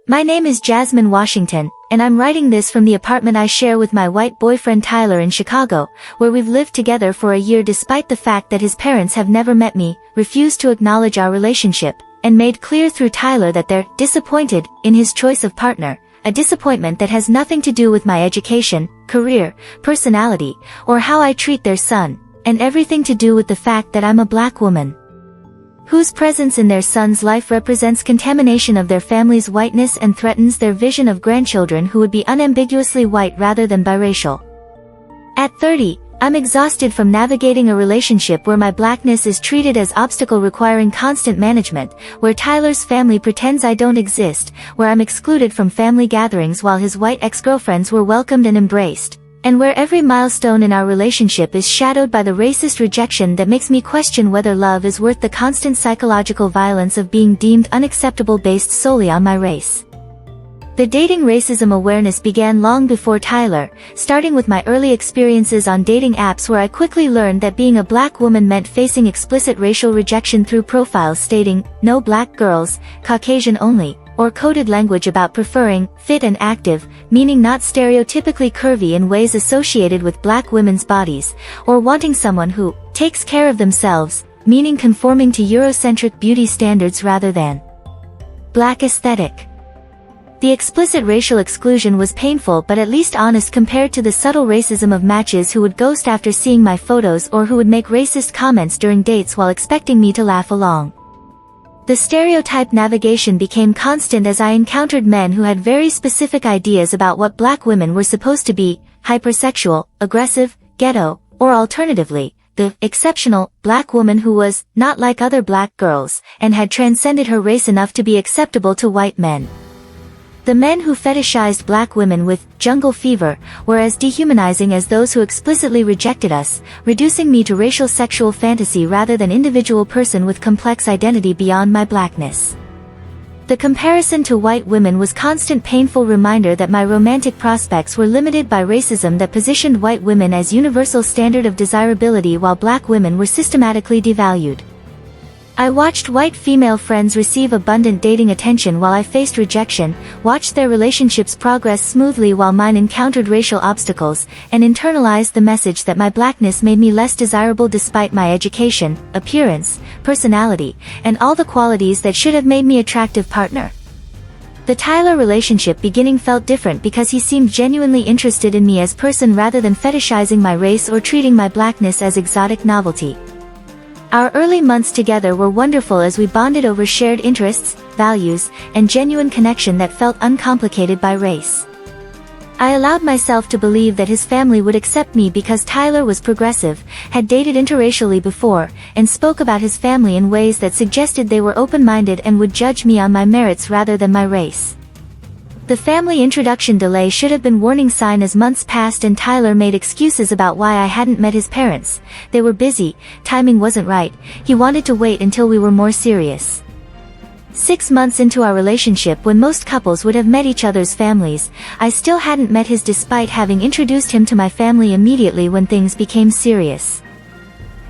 My name is Jasmine Washington, and I'm writing this from the apartment I share with my white boyfriend Tyler in Chicago, where we've lived together for a year despite the fact that his parents have never met me, refused to acknowledge our relationship, and made clear through Tyler that they're disappointed in his choice of partner, a disappointment that has nothing to do with my education, career, personality, or how I treat their son, and everything to do with the fact that I'm a black woman whose presence in their son's life represents contamination of their family's whiteness and threatens their vision of grandchildren who would be unambiguously white rather than biracial. At 30, I'm exhausted from navigating a relationship where my blackness is treated as obstacle requiring constant management, where Tyler's family pretends I don't exist, where I'm excluded from family gatherings while his white ex-girlfriends were welcomed and embraced, and where every milestone in our relationship is shadowed by the racist rejection that makes me question whether love is worth the constant psychological violence of being deemed unacceptable based solely on my race. The dating racism awareness began long before Tyler, starting with my early experiences on dating apps where I quickly learned that being a black woman meant facing explicit racial rejection through profiles stating, "No black girls, Caucasian only," or coded language about preferring fit and active, meaning not stereotypically curvy in ways associated with black women's bodies, or wanting someone who takes care of themselves, meaning conforming to Eurocentric beauty standards rather than black aesthetic. The explicit racial exclusion was painful but at least honest compared to the subtle racism of matches who would ghost after seeing my photos or who would make racist comments during dates while expecting me to laugh along. The stereotype navigation became constant as I encountered men who had very specific ideas about what black women were supposed to be: hypersexual, aggressive, ghetto, or alternatively, the exceptional black woman who was not like other black girls and had transcended her race enough to be acceptable to white men. The men who fetishized black women with jungle fever were as dehumanizing as those who explicitly rejected us, reducing me to racial sexual fantasy rather than individual person with complex identity beyond my blackness. The comparison to white women was constant painful reminder that my romantic prospects were limited by racism that positioned white women as universal standard of desirability while black women were systematically devalued. I watched white female friends receive abundant dating attention while I faced rejection, watched their relationships progress smoothly while mine encountered racial obstacles, and internalized the message that my blackness made me less desirable despite my education, appearance, personality, and all the qualities that should have made me an attractive partner. The Tyler relationship beginning felt different because he seemed genuinely interested in me as person rather than fetishizing my race or treating my blackness as exotic novelty. Our early months together were wonderful as we bonded over shared interests, values, and genuine connection that felt uncomplicated by race. I allowed myself to believe that his family would accept me because Tyler was progressive, had dated interracially before, and spoke about his family in ways that suggested they were open-minded and would judge me on my merits rather than my race. The family introduction delay should have been warning sign as months passed and Tyler made excuses about why I hadn't met his parents. They were busy, timing wasn't right, he wanted to wait until we were more serious. 6 months into our relationship, when most couples would have met each other's families, I still hadn't met his despite having introduced him to my family immediately when things became serious.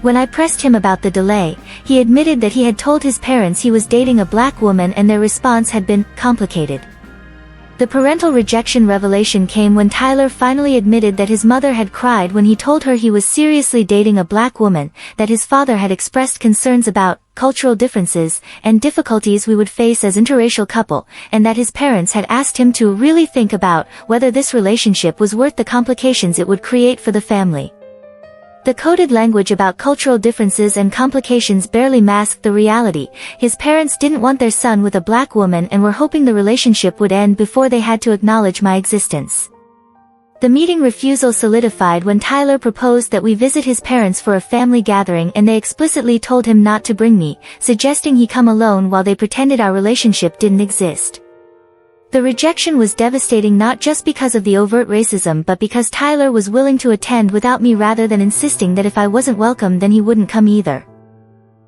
When I pressed him about the delay, he admitted that he had told his parents he was dating a black woman and their response had been complicated. The parental rejection revelation came when Tyler finally admitted that his mother had cried when he told her he was seriously dating a black woman, that his father had expressed concerns about cultural differences and difficulties we would face as interracial couple, and that his parents had asked him to really think about whether this relationship was worth the complications it would create for the family. The coded language about cultural differences and complications barely masked the reality. His parents didn't want their son with a black woman and were hoping the relationship would end before they had to acknowledge my existence. The meeting refusal solidified when Tyler proposed that we visit his parents for a family gathering and they explicitly told him not to bring me, suggesting he come alone while they pretended our relationship didn't exist. The rejection was devastating not just because of the overt racism but because Tyler was willing to attend without me rather than insisting that if I wasn't welcome then he wouldn't come either.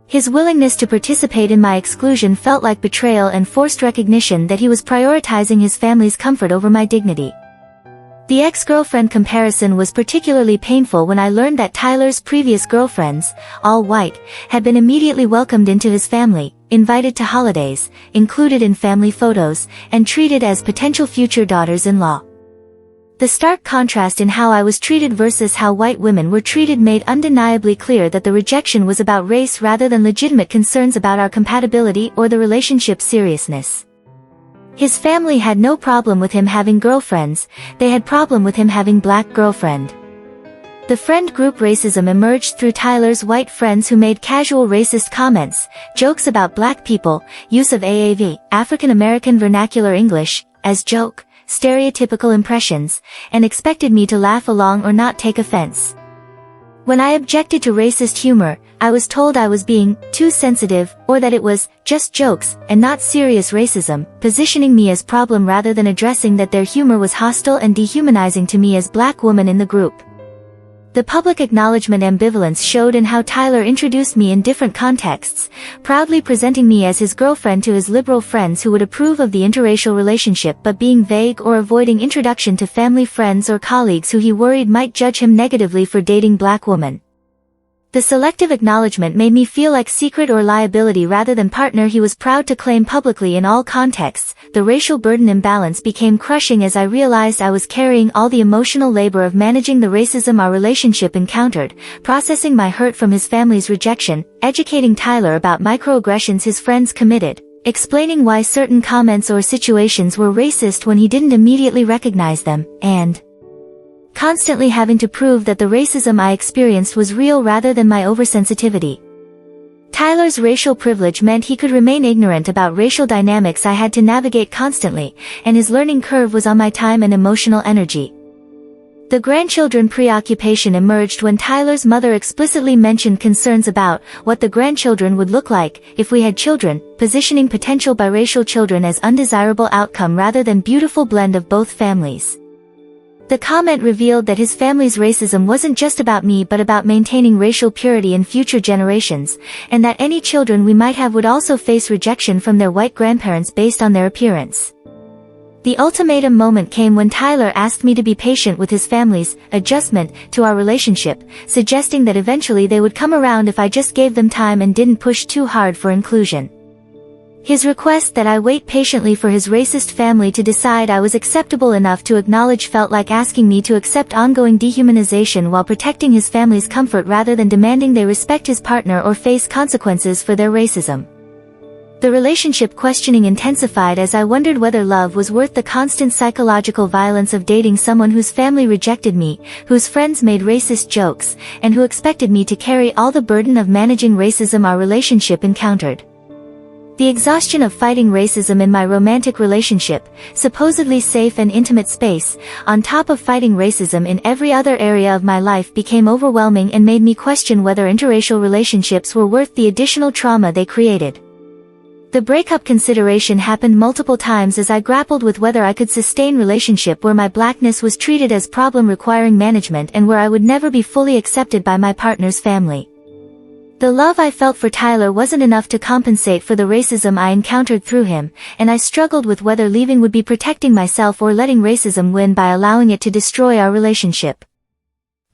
His willingness to participate in my exclusion felt like betrayal and forced recognition that he was prioritizing his family's comfort over my dignity. The ex-girlfriend comparison was particularly painful when I learned that Tyler's previous girlfriends, all white, had been immediately welcomed into his family, invited to holidays, included in family photos, and treated as potential future daughters-in-law. The stark contrast in how I was treated versus how white women were treated made undeniably clear that the rejection was about race rather than legitimate concerns about our compatibility or the relationship's seriousness. His family had no problem with him having girlfriends, they had problem with him having black girlfriend. The friend group racism emerged through Tyler's white friends who made casual racist comments, jokes about black people, use of AAV, African American Vernacular English, as joke, stereotypical impressions, and expected me to laugh along or not take offense. When I objected to racist humor, I was told I was being too sensitive, or that it was just jokes and not serious racism, positioning me as problem rather than addressing that their humor was hostile and dehumanizing to me as black woman in the group. The public acknowledgement ambivalence showed in how Tyler introduced me in different contexts, proudly presenting me as his girlfriend to his liberal friends who would approve of the interracial relationship but being vague or avoiding introduction to family friends or colleagues who he worried might judge him negatively for dating black women. The selective acknowledgement made me feel like secret or liability rather than partner he was proud to claim publicly in all contexts. The racial burden imbalance became crushing as I realized I was carrying all the emotional labor of managing the racism our relationship encountered, processing my hurt from his family's rejection, educating Tyler about microaggressions his friends committed, explaining why certain comments or situations were racist when he didn't immediately recognize them, and constantly having to prove that the racism I experienced was real rather than my oversensitivity. Tyler's racial privilege meant he could remain ignorant about racial dynamics I had to navigate constantly, and his learning curve was on my time and emotional energy. The grandchildren preoccupation emerged when Tyler's mother explicitly mentioned concerns about what the grandchildren would look like if we had children, positioning potential biracial children as undesirable outcome rather than beautiful blend of both families. The comment revealed that his family's racism wasn't just about me but about maintaining racial purity in future generations, and that any children we might have would also face rejection from their white grandparents based on their appearance. The ultimatum moment came when Tyler asked me to be patient with his family's adjustment to our relationship, suggesting that eventually they would come around if I just gave them time and didn't push too hard for inclusion. His request that I wait patiently for his racist family to decide I was acceptable enough to acknowledge felt like asking me to accept ongoing dehumanization while protecting his family's comfort rather than demanding they respect his partner or face consequences for their racism. The relationship questioning intensified as I wondered whether love was worth the constant psychological violence of dating someone whose family rejected me, whose friends made racist jokes, and who expected me to carry all the burden of managing racism our relationship encountered. The exhaustion of fighting racism in my romantic relationship, supposedly safe and intimate space, on top of fighting racism in every other area of my life became overwhelming and made me question whether interracial relationships were worth the additional trauma they created. The breakup consideration happened multiple times as I grappled with whether I could sustain relationship where my blackness was treated as problem requiring management and where I would never be fully accepted by my partner's family. The love I felt for Tyler wasn't enough to compensate for the racism I encountered through him, and I struggled with whether leaving would be protecting myself or letting racism win by allowing it to destroy our relationship.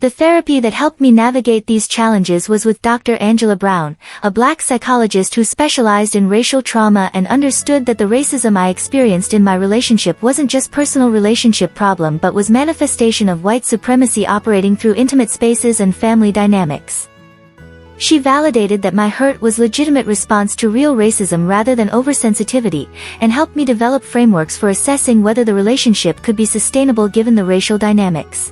The therapy that helped me navigate these challenges was with Dr. Angela Brown, a black psychologist who specialized in racial trauma and understood that the racism I experienced in my relationship wasn't just personal relationship problem but was manifestation of white supremacy operating through intimate spaces and family dynamics. She validated that my hurt was legitimate response to real racism rather than oversensitivity, and helped me develop frameworks for assessing whether the relationship could be sustainable given the racial dynamics.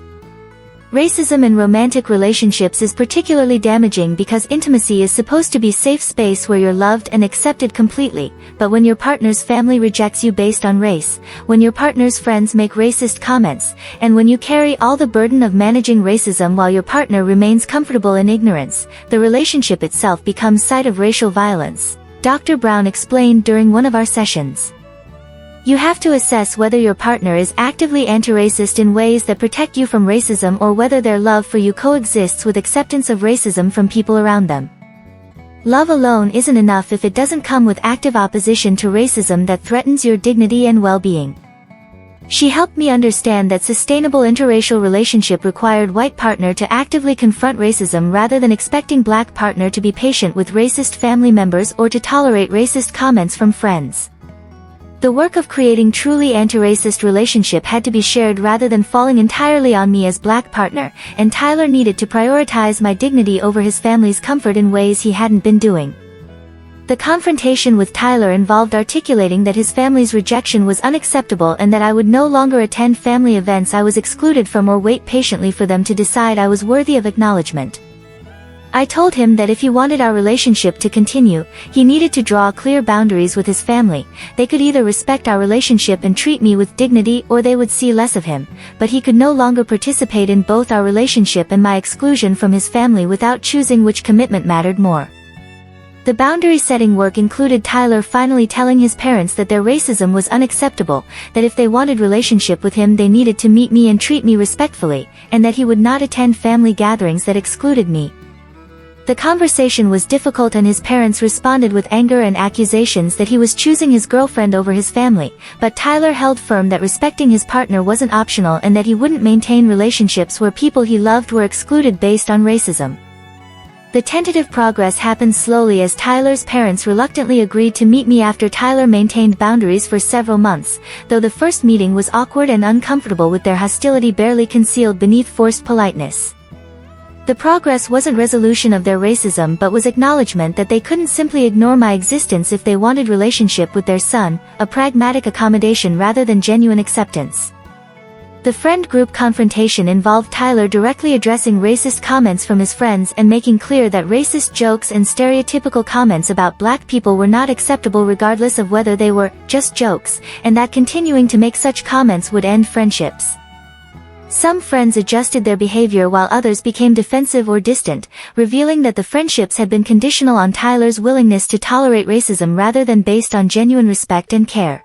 Racism in romantic relationships is particularly damaging because intimacy is supposed to be safe space where you're loved and accepted completely, but when your partner's family rejects you based on race, when your partner's friends make racist comments, and when you carry all the burden of managing racism while your partner remains comfortable in ignorance, the relationship itself becomes site of racial violence, Dr. Brown explained during one of our sessions. You have to assess whether your partner is actively anti-racist in ways that protect you from racism or whether their love for you coexists with acceptance of racism from people around them. Love alone isn't enough if it doesn't come with active opposition to racism that threatens your dignity and well-being. She helped me understand that sustainable interracial relationship required white partner to actively confront racism rather than expecting black partner to be patient with racist family members or to tolerate racist comments from friends. The work of creating truly anti-racist relationship had to be shared rather than falling entirely on me as black partner, and Tyler needed to prioritize my dignity over his family's comfort in ways he hadn't been doing. The confrontation with Tyler involved articulating that his family's rejection was unacceptable and that I would no longer attend family events I was excluded from or wait patiently for them to decide I was worthy of acknowledgement. I told him that if he wanted our relationship to continue, he needed to draw clear boundaries with his family. They could either respect our relationship and treat me with dignity, or they would see less of him, but he could no longer participate in both our relationship and my exclusion from his family without choosing which commitment mattered more. The boundary-setting work included Tyler finally telling his parents that their racism was unacceptable, that if they wanted relationship with him they needed to meet me and treat me respectfully, and that he would not attend family gatherings that excluded me. The conversation was difficult and his parents responded with anger and accusations that he was choosing his girlfriend over his family, but Tyler held firm that respecting his partner wasn't optional and that he wouldn't maintain relationships where people he loved were excluded based on racism. The tentative progress happened slowly as Tyler's parents reluctantly agreed to meet me after Tyler maintained boundaries for several months, though the first meeting was awkward and uncomfortable with their hostility barely concealed beneath forced politeness. The progress wasn't resolution of their racism but was acknowledgement that they couldn't simply ignore my existence if they wanted relationship with their son, a pragmatic accommodation rather than genuine acceptance. The friend group confrontation involved Tyler directly addressing racist comments from his friends and making clear that racist jokes and stereotypical comments about black people were not acceptable regardless of whether they were just jokes, and that continuing to make such comments would end friendships. Some friends adjusted their behavior while others became defensive or distant, revealing that the friendships had been conditional on Tyler's willingness to tolerate racism rather than based on genuine respect and care.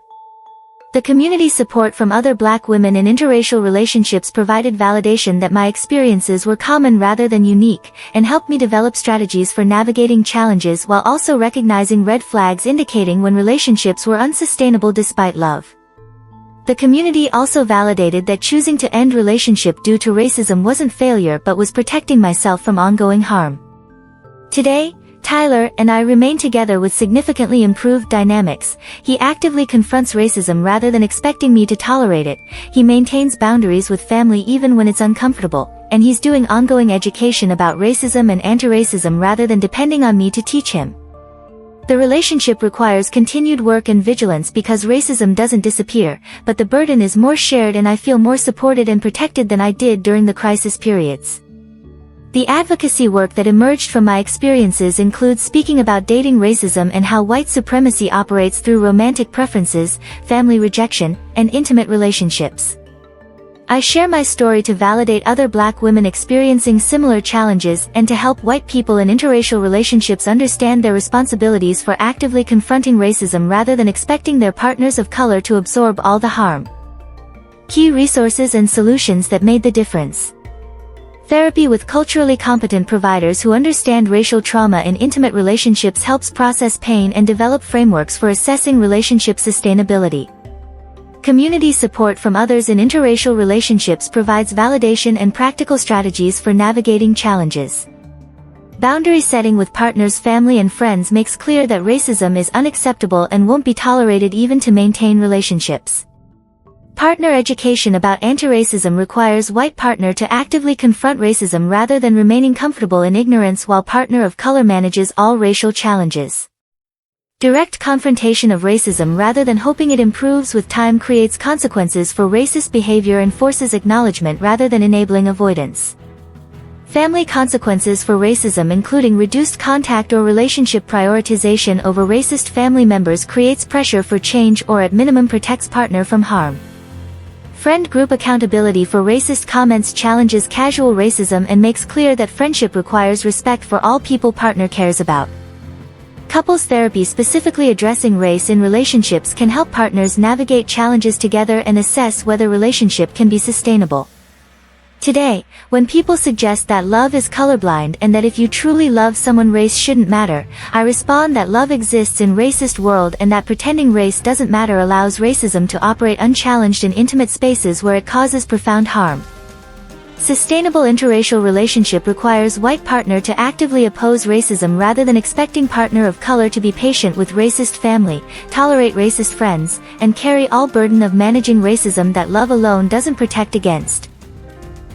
The community support from other black women in interracial relationships provided validation that my experiences were common rather than unique, and helped me develop strategies for navigating challenges while also recognizing red flags indicating when relationships were unsustainable despite love. The community also validated that choosing to end relationship due to racism wasn't failure but was protecting myself from ongoing harm. Today, Tyler and I remain together with significantly improved dynamics. He actively confronts racism rather than expecting me to tolerate it. He maintains boundaries with family even when it's uncomfortable, and he's doing ongoing education about racism and anti-racism rather than depending on me to teach him. The relationship requires continued work and vigilance because racism doesn't disappear, but the burden is more shared and I feel more supported and protected than I did during the crisis periods. The advocacy work that emerged from my experiences includes speaking about dating racism and how white supremacy operates through romantic preferences, family rejection, and intimate relationships. I share my story to validate other black women experiencing similar challenges and to help white people in interracial relationships understand their responsibilities for actively confronting racism rather than expecting their partners of color to absorb all the harm. Key resources and solutions that made the difference. Therapy with culturally competent providers who understand racial trauma in intimate relationships helps process pain and develop frameworks for assessing relationship sustainability. Community support from others in interracial relationships provides validation and practical strategies for navigating challenges. Boundary setting with partners, family and friends makes clear that racism is unacceptable and won't be tolerated even to maintain relationships. Partner education about anti-racism requires white partner to actively confront racism rather than remaining comfortable in ignorance while partner of color manages all racial challenges. Direct confrontation of racism rather than hoping it improves with time creates consequences for racist behavior and forces acknowledgement rather than enabling avoidance. Family consequences for racism including reduced contact or relationship prioritization over racist family members creates pressure for change or at minimum protects partner from harm. Friend group accountability for racist comments challenges casual racism and makes clear that friendship requires respect for all people partner cares about. Couples therapy specifically addressing race in relationships can help partners navigate challenges together and assess whether relationship can be sustainable. Today, when people suggest that love is colorblind and that if you truly love someone race shouldn't matter, I respond that love exists in racist world and that pretending race doesn't matter allows racism to operate unchallenged in intimate spaces where it causes profound harm. Sustainable interracial relationship requires white partner to actively oppose racism rather than expecting partner of color to be patient with racist family, tolerate racist friends, and carry all burden of managing racism that love alone doesn't protect against.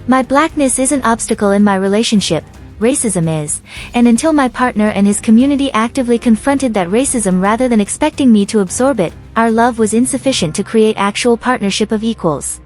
My blackness isn't obstacle in my relationship, racism is, and until my partner and his community actively confronted that racism rather than expecting me to absorb it, our love was insufficient to create actual partnership of equals.